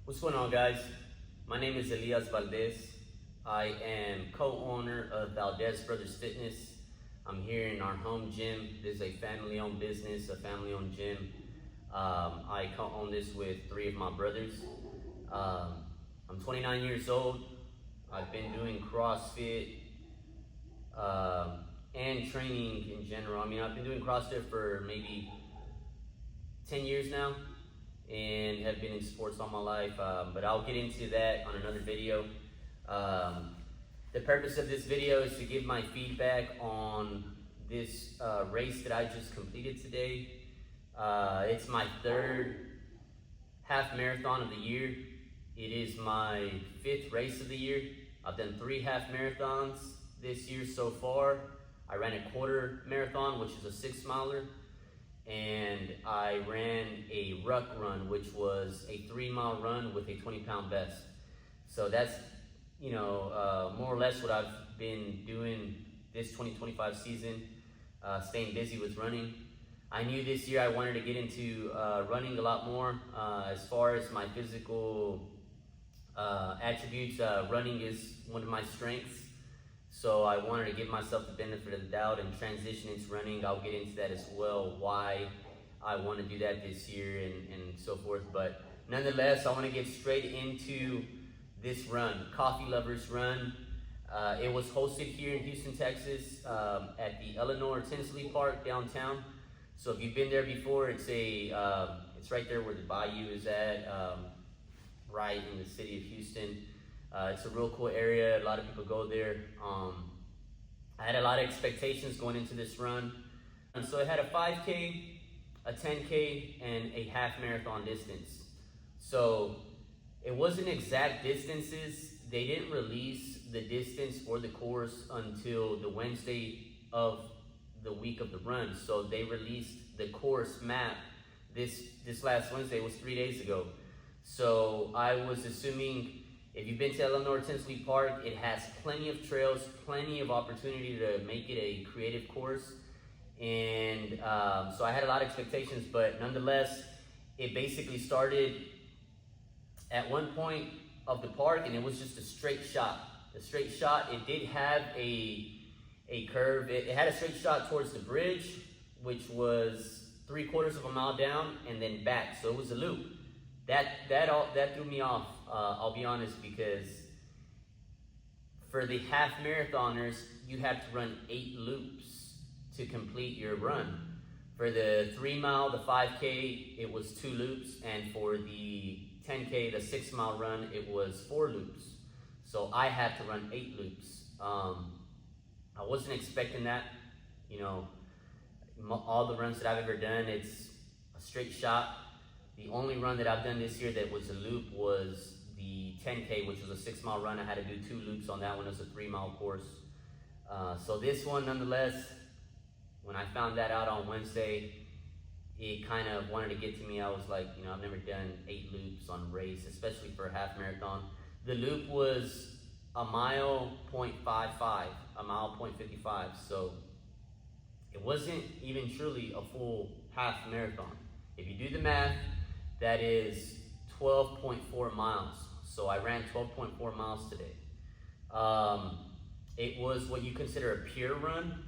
What's going on, guys? My name is Elias Valdez. I am co-owner of Valdez Brothers Fitness. I'm here in our home gym. This is a family-owned business, a family-owned gym. I co-own this with three of my brothers. I'm 29 years old. I've been doing CrossFit and training in general. I've been doing CrossFit for maybe 10 years now and have been in sports all my life, but I'll get into that on another video. The purpose of this video is to give my feedback on this race that I just completed today. It's my third half marathon of the year. It is my fifth race of the year. I've done 3 half marathons this year so far. I ran a quarter marathon, which is a 6-miler. And I ran a ruck run, which was a 3-mile run with a 20-pound vest. So that's, more or less what I've been doing this 2025 season, staying busy with running. I knew this year I wanted to get into running a lot more. As far as my physical attributes, running is one of my strengths. So I wanted to give myself the benefit of the doubt and transition into running. I'll get into that as well, why I want to do that this year and so forth. But nonetheless, I want to get straight into this run, Coffee Lovers Run. It was hosted here in Houston, Texas, at the Eleanor Tinsley Park downtown. So if you've been there before, it's right there where the Bayou is at, right in the city of Houston. It's a real cool area. A lot of people go there. I had a lot of expectations going into this run. And so it had a 5K, a 10K, and a half marathon distance. So it wasn't exact distances. They didn't release the distance or the course until the Wednesday of the week of the run. So they released the course map this last Wednesday. It was 3 days ago. So I was assuming, if you've been to Eleanor Tinsley Park, it has plenty of trails, plenty of opportunity to make it a creative course. And so I had a lot of expectations, but nonetheless, it basically started at one point of the park and it was just a straight shot. It did have a curve. It had a straight shot towards the bridge, which was 3/4 of a mile down and then back. So it was a loop. That threw me off. I'll be honest, because for the half marathoners, you have to run 8 loops to complete your run. For the 3-mile, the 5K, it was 2 loops, and for the 10K, the 6-mile run, it was 4 loops. So I had to run 8 loops. I wasn't expecting that. All the runs that I've ever done, it's a straight shot. The only run that I've done this year that was a loop was the 10K, which was a 6-mile run. I had to do 2 loops on that one. It was a 3-mile course. So this one, nonetheless, when I found that out on Wednesday, it kind of wanted to get to me. I was like, I've never done 8 loops on a race, especially for a half marathon. The loop was a mile 0.55, a mile 0.55. So it wasn't even truly a full half marathon. If you do the math, that is 12.4 miles. So I ran 12.4 miles today. It was what you consider a pure run.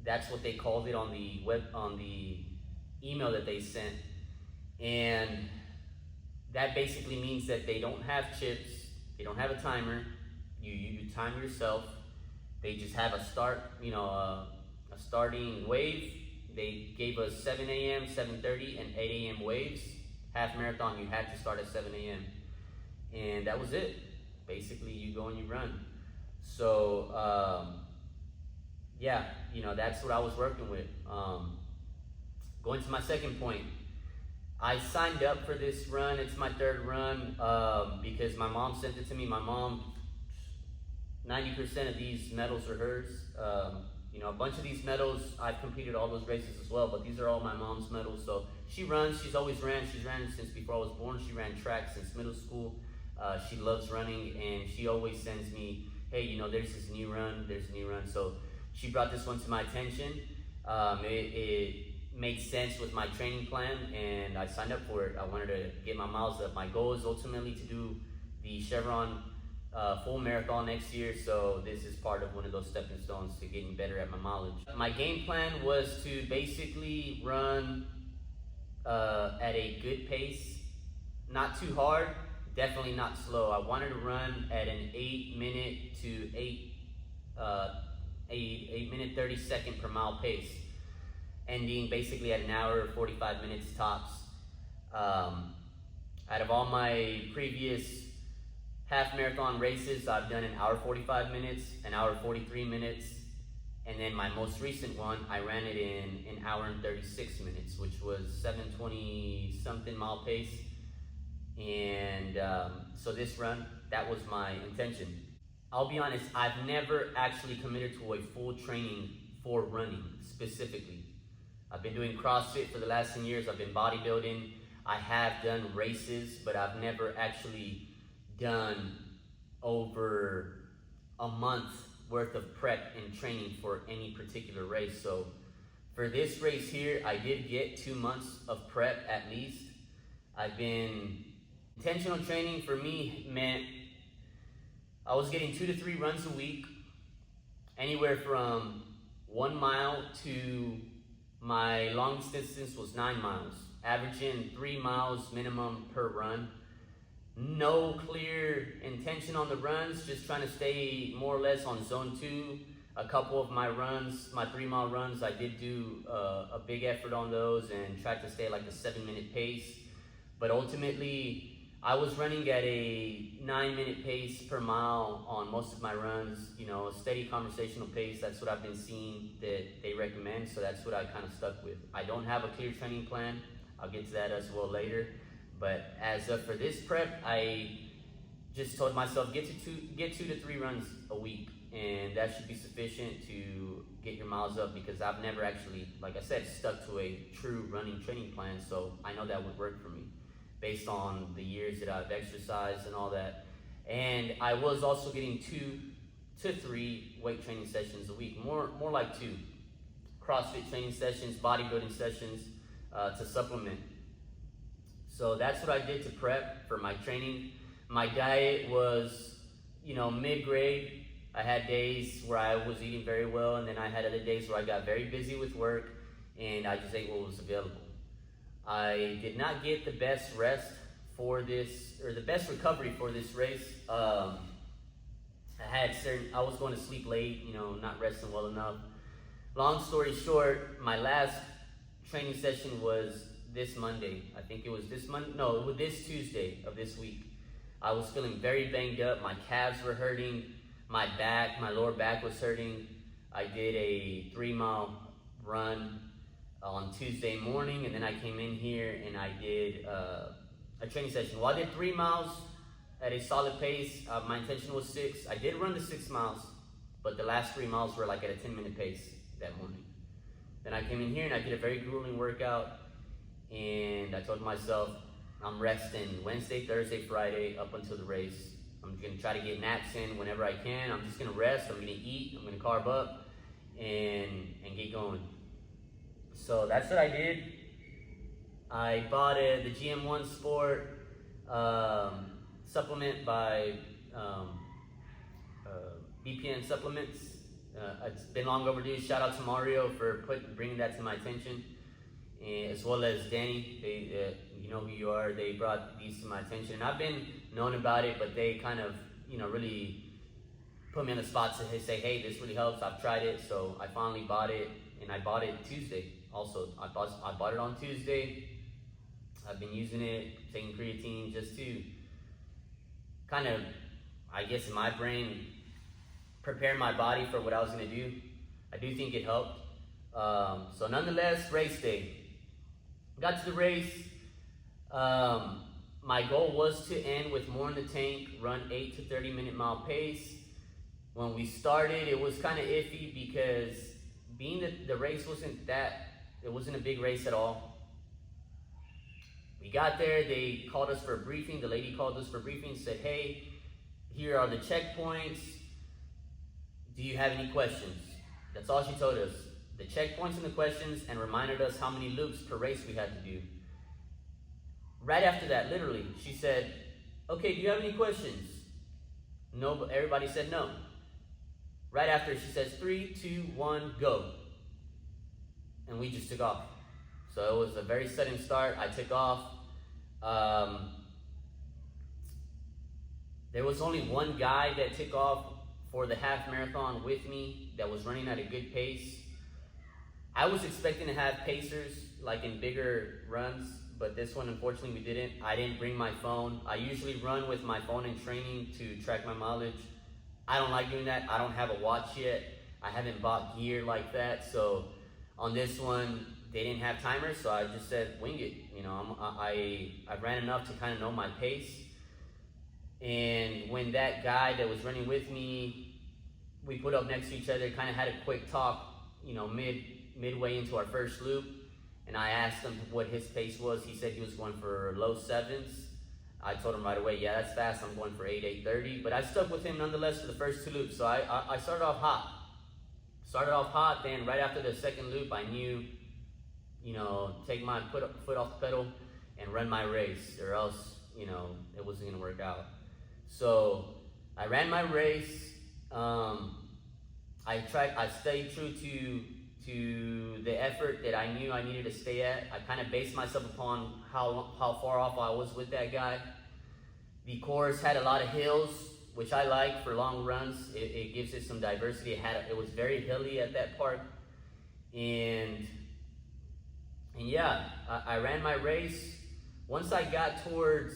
That's what they called it on the email that they sent. And that basically means that they don't have chips, they don't have a timer. You time yourself. They just have a starting wave. They gave us 7 a.m., 7:30, and 8 a.m. waves. Half marathon, you had to start at 7 a.m. And that was it. Basically, you go and you run. So, that's what I was working with. Going to my second point, I signed up for this run. It's my third run because my mom sent it to me. My mom, 90% of these medals are hers. A bunch of these medals, I've competed all those races as well, but these are all my mom's medals. So she runs, she's always ran. She's ran since before I was born. She ran track since middle school. She loves running, and she always sends me, hey, there's a new run. So she brought this one to my attention. It made sense with my training plan, and I signed up for it. I wanted to get my miles up. My goal is ultimately to do the Chevron full marathon next year, so this is part of one of those stepping stones to getting better at my mileage. My game plan was to basically run at a good pace, not too hard, definitely not slow. I wanted to run at an 8 minute to 8 minute 30 second per mile pace, ending basically at an hour 45 minutes tops. Out of all my previous half marathon races, I've done an hour 45 minutes, an hour 43 minutes, and then my most recent one, I ran it in an hour and 36 minutes, which was 720 something mile pace. And so this run, that was my intention. I'll be honest, I've never actually committed to a full training for running specifically. I've been doing CrossFit for the last 10 years. I've been bodybuilding. I have done races, but I've never actually done over a month worth of prep and training for any particular race. So for this race here, I did get 2 months of prep at least. Intentional training for me meant I was getting 2 to 3 runs a week, anywhere from 1 mile to my longest distance was 9 miles, averaging 3 miles minimum per run. No clear intention on the runs, just trying to stay more or less on zone 2. A couple of my runs, my 3 mile runs, I did do a big effort on those and tried to stay like a 7-minute pace. But ultimately, I was running at a 9-minute pace per mile on most of my runs, a steady conversational pace. That's what I've been seeing that they recommend, so that's what I kind of stuck with. I don't have a clear training plan. I'll get to that as well later. But as of for this prep, I just told myself get 2 to 3 runs a week, and that should be sufficient to get your miles up, because I've never actually, like I said, stuck to a true running training plan, so I know that would work for me based on the years that I've exercised and all that. And I was also getting 2 to 3 weight training sessions a week, more like 2 CrossFit training sessions, bodybuilding sessions to supplement. So that's what I did to prep for my training. My diet was, mid-grade. I had days where I was eating very well, and then I had other days where I got very busy with work, and I just ate what was available. I did not get the best rest for this, or the best recovery for this race. I was going to sleep late, not resting well enough. Long story short, my last training session was this Monday. I think it was this Tuesday of this week. I was feeling very banged up. My calves were hurting. My lower back was hurting. I did a 3 mile run on Tuesday morning, and then I came in here and I did a training session. Well, I did 3 miles at a solid pace. My intention was 6. I did run the 6 miles, but the last 3 miles were like at a 10-minute pace that morning. Then I came in here and I did a very grueling workout, and I told myself I'm resting Wednesday, Thursday, Friday up until the race. I'm gonna try to get naps in whenever I can. I'm just gonna rest, I'm gonna eat, I'm gonna carb up and get going. So that's what I did. I bought the GM1 Sport supplement by BPN Supplements. It's been long overdue. Shout out to Mario for bringing that to my attention, and as well as Danny. They, you know who you are. They brought these to my attention, and I've been knowing about it, but they kind of, really put me on the spot to say, hey, this really helps. I've tried it, so I finally bought it, and I bought it Tuesday. Also, I bought it on Tuesday. I've been using it, taking creatine just to kind of, I guess in my brain, prepare my body for what I was going to do. I do think it helped. So nonetheless, race day. Got to the race. My goal was to end with more in the tank, run 8 to 30 minute mile pace. When we started, it was kind of iffy because being that the race it wasn't a big race at all. We got there, they called us for a briefing. The lady called us for a briefing, said, hey, here are the checkpoints. Do you have any questions? That's all she told us. the checkpoints and the questions and reminded us how many loops per race we had to do. Right after that, literally, she said, okay, do you have any questions? No, but everybody said no. Right after, she says, 3, 2, 1, go. And we just took off. So it was a very sudden start. I took off. There was only one guy that took off for the half marathon with me that was running at a good pace. I was expecting to have pacers like in bigger runs, but this one, unfortunately, we didn't. I didn't bring my phone. I usually run with my phone in training to track my mileage. I don't like doing that. I don't have a watch yet. I haven't bought gear like that. So on this one, they didn't have timers, so I just said, wing it. You know, I ran enough to kind of know my pace. And when that guy that was running with me, we put up next to each other, kind of had a quick talk, you know, midway into our first loop. And I asked him what his pace was. He said he was going for low 7s. I told him right away, yeah, that's fast. I'm going for 8:30. But I stuck with him nonetheless for the first 2 loops. So I started off hot. Then right after the second loop, I knew, you know, take my foot off the pedal and run my race, or else, you know, it wasn't going to work out. So I ran my race. I stayed true to the effort that I knew I needed to stay at. I kind of based myself upon how far off I was with that guy. The course had a lot of hills, which I like for long runs. It gives it some diversity. It was very hilly at that part. And yeah, I ran my race. Once I got towards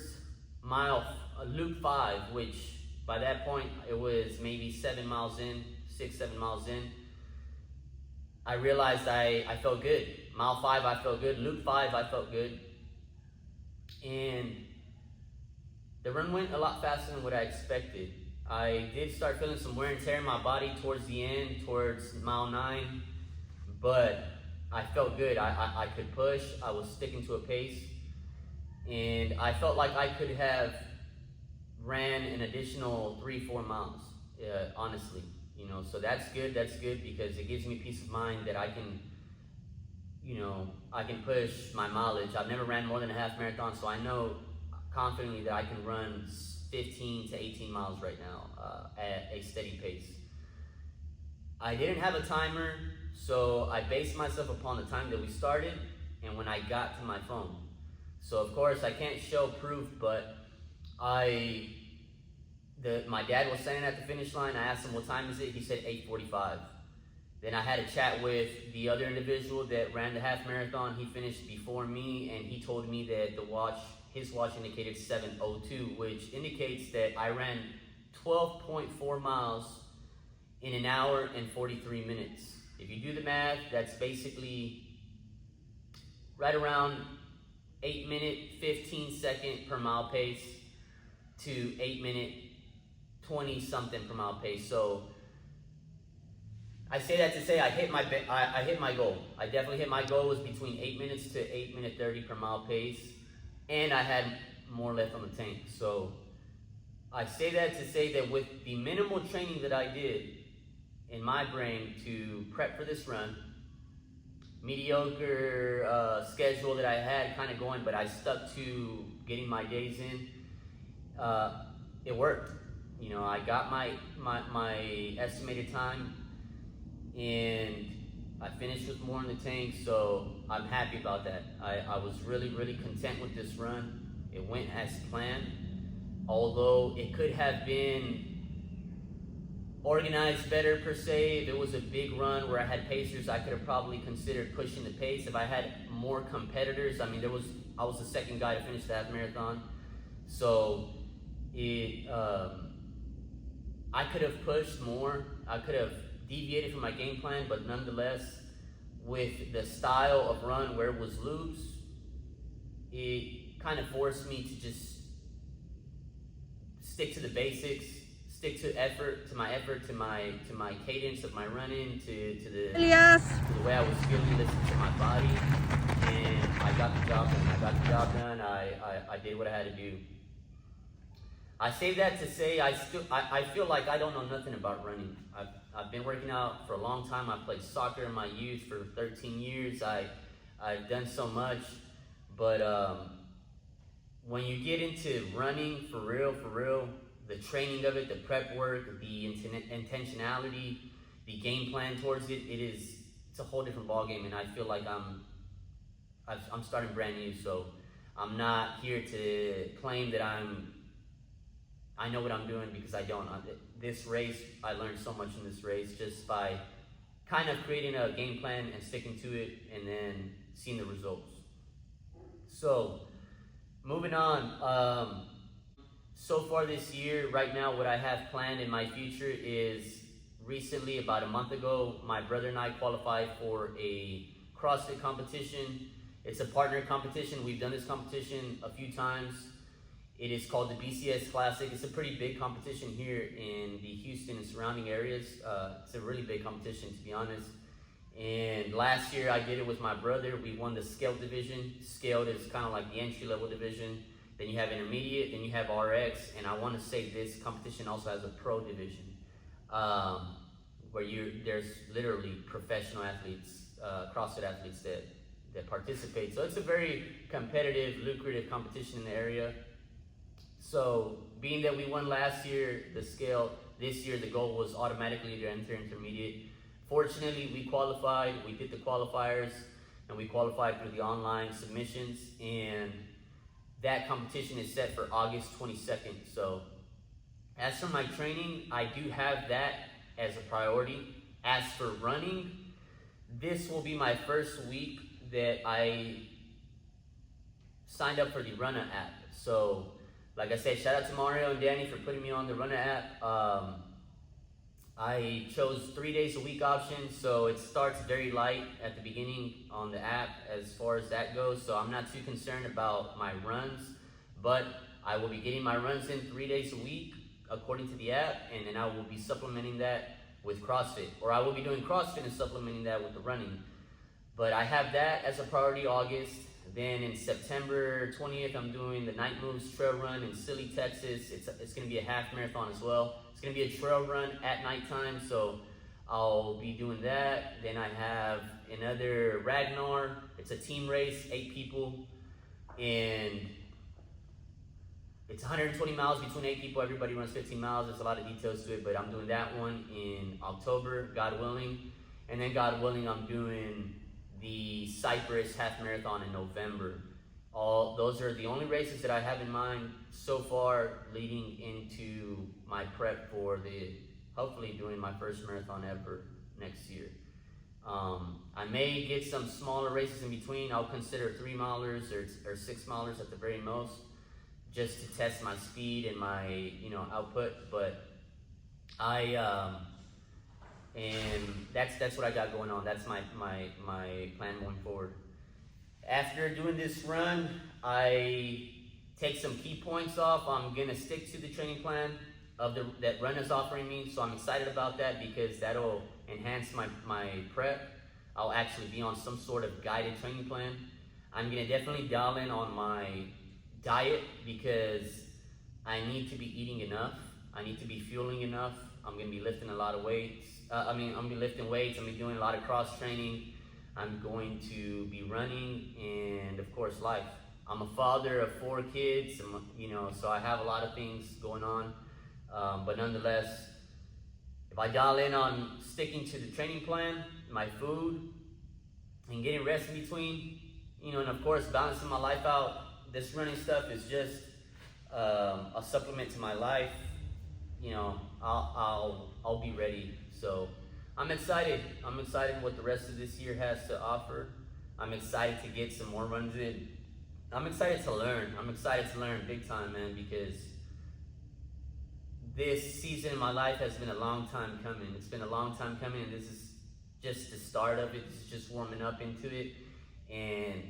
loop 5, which by that point it was maybe 7 miles in, 6-7 miles in, I realized I felt good. Mile 5, I felt good. Loop 5, I felt good. And the run went a lot faster than what I expected. I did start feeling some wear and tear in my body towards the end, towards mile 9, but I felt good. I could push. I was sticking to a pace. And I felt like I could have ran an additional 3-4 miles, honestly. You know, so that's good because it gives me peace of mind that I can, you know, I can push my mileage. I've never ran more than a half marathon, so I know confidently that I can run 15 to 18 miles right now at a steady pace. I didn't have a timer, so I based myself upon the time that we started and when I got to my phone. So of course I can't show proof, but my dad was standing at the finish line. I asked him, what time is it? He said 8:45. Then I had a chat with the other individual that ran the half marathon. He finished before me, and he told me that his watch indicated 7:02, which indicates that I ran 12.4 miles in an hour and 43 minutes. If you do the math, that's basically right around 8-minute, 15-second per mile pace to 8-minute, 20-something per mile pace. So I say that to say I hit my goal. I definitely hit my goal. It was between 8 minutes to 8-minute 30 per mile pace, and I had more left on the tank. So I say that to say that with the minimal training that I did in my brain to prep for this run, mediocre schedule that I had kind of going, but I stuck to getting my days in, it worked. You know, I got my estimated time, and I finished with more in the tank, so I'm happy about that. I was really, really content with this run. It went as planned, although it could have been organized better per se. If it was a big run where I had pacers, I could have probably considered pushing the pace. If I had more competitors, I mean, I was the second guy to finish the half marathon, so I could have pushed more. I could have deviated from my game plan, but nonetheless, with the style of run where it was loops, it kind of forced me to just stick to the basics, stick to my cadence of my running, to the way I was feeling, listen to my body, and I got the job done. I did what I had to do. I say that to say I feel like I don't know nothing about running. I've been working out for a long time. I played soccer in my youth for 13 years. I've done so much, but when you get into running for real, the training of it, the prep work, the intentionality, the game plan towards it, it's a whole different ballgame, and I feel like I'm starting brand new. So I'm not here to claim that I know what I'm doing, because I don't. This race, I learned so much in this race just by kind of creating a game plan and sticking to it, and then seeing the results. So moving on, so far this year, right now, what I have planned in my future is, recently, about a month ago, my brother and I qualified for a CrossFit competition. It's a partner competition. We've done this competition a few times. It is called the BCS Classic. It's a pretty big competition here in the Houston and surrounding areas. It's a really big competition, to be honest. And last year I did it with my brother. We won the Scaled division. Scaled is kind of like the entry-level division. Then you have intermediate, then you have RX, and I want to say this competition also has a pro division, where there's literally professional athletes, CrossFit athletes that participate. So it's a very competitive, lucrative competition in the area. So being that we won last year the scale, this year the goal was automatically to enter intermediate. Fortunately, we qualified. We did the qualifiers, and we qualified through the online submissions, and that competition is set for August 22nd. So as for my training, I do have that as a priority. As for running, this will be my first week that I signed up for the Runna app. So like I said, shout out to Mario and Danny for putting me on the Runna app. I chose 3 days a week option, so it starts very light at the beginning on the app as far as that goes. So I'm not too concerned about my runs, but I will be getting my runs in 3 days a week according to the app, and then I will be supplementing that with CrossFit, or I will be doing CrossFit and supplementing that with the running. But I have that as a priority August. Then in September 20th, I'm doing the Night Moves Trail Run in Silly, Texas. It's going to be a half marathon as well. It's going to be a trail run at nighttime, so I'll be doing that. Then I have another Ragnar. It's a team race, 8 people, and it's 120 miles between 8 people. Everybody runs 15 miles. There's a lot of details to it, but I'm doing that one in October, God willing. And then God willing, I'm doing the Cypress Half Marathon in November. Those are the only races that I have in mind so far, leading into my prep for hopefully doing my first marathon ever next year. I may get some smaller races in between. I'll consider 3-milers or 6-milers at the very most, just to test my speed and my output. But and that's what I got going on. That's my plan going forward. After doing this run, I take some key points off. I'm gonna stick to the training plan that Run is offering me, so I'm excited about that because that'll enhance my prep. I'll actually be on some sort of guided training plan. I'm gonna definitely dial in on my diet because I need to be eating enough. I need to be fueling enough. I'm gonna be lifting a lot of weights. I'm gonna be lifting weights. I'm gonna be doing a lot of cross training. I'm going to be running, and of course, life. I'm a father of 4 kids, so I have a lot of things going on. But nonetheless, if I dial in on sticking to the training plan, my food, and getting rest in between, and of course, balancing my life out, this running stuff is just a supplement to my life. I'll be ready. So I'm excited. I'm excited what the rest of this year has to offer. I'm excited to get some more runs in. I'm excited to learn. I'm excited to learn big time, man, because this season in my life has been a long time coming. It's been a long time coming, and this is just the start of it. This is just warming up into it. And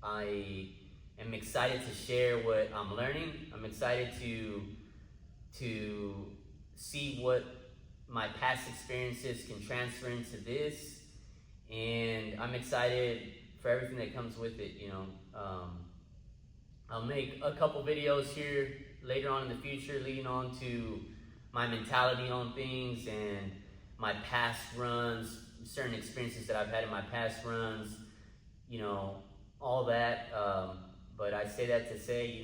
I am excited to share what I'm learning. I'm excited to see what my past experiences can transfer into this, and I'm excited for everything that comes with it. I'll make a couple videos here later on in the future leading on to my mentality on things and my past runs, certain experiences that I've had in my past runs, all that. But I say that to say,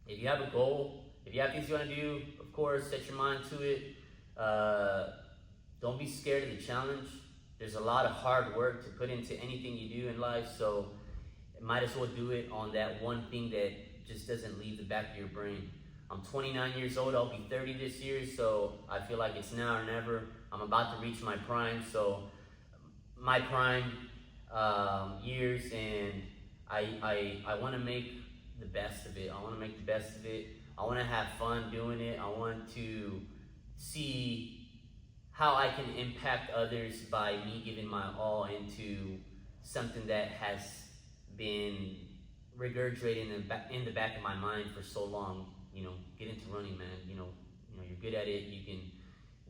if you have a goal, if you have things you want to do, of course, set your mind to it. Don't be scared of the challenge. There's a lot of hard work to put into anything you do in life, so might as well do it on that one thing that just doesn't leave the back of your brain. I'm 29 years old, I'll be 30 this year, so I feel like it's now or never. I'm about to reach my prime, so my prime years, and I want to make the best of it. I want to make the best of it. I want to have fun doing it. I want to see how I can impact others by me giving my all into something that has been regurgitating in the back of my mind for so long. Get into running, man. You're good at it. You can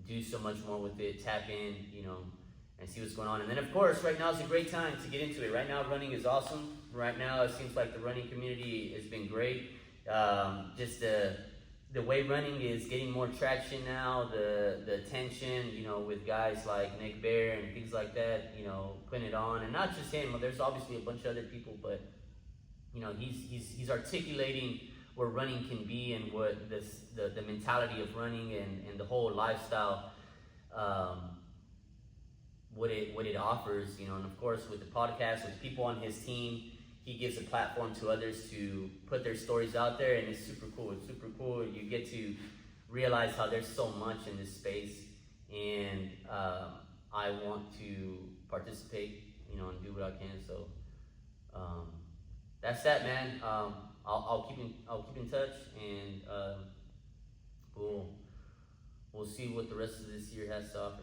do so much more with it. Tap in, and see what's going on. And then, of course, right now is a great time to get into it. Right now, running is awesome. Right now, it seems like the running community has been great. Just the way running is getting more traction now, the attention, with guys like Nick Bear and things like that, putting it on. And not just him, there's obviously a bunch of other people, but, he's articulating where running can be and what the mentality of running and the whole lifestyle, what it offers, and of course with the podcast, with people on his team, he gives a platform to others to put their stories out there, and it's super cool. It's super cool. You get to realize how there's so much in this space, and I want to participate, and do what I can. So that's that, man. I'll keep in touch, and we'll see what the rest of this year has to offer.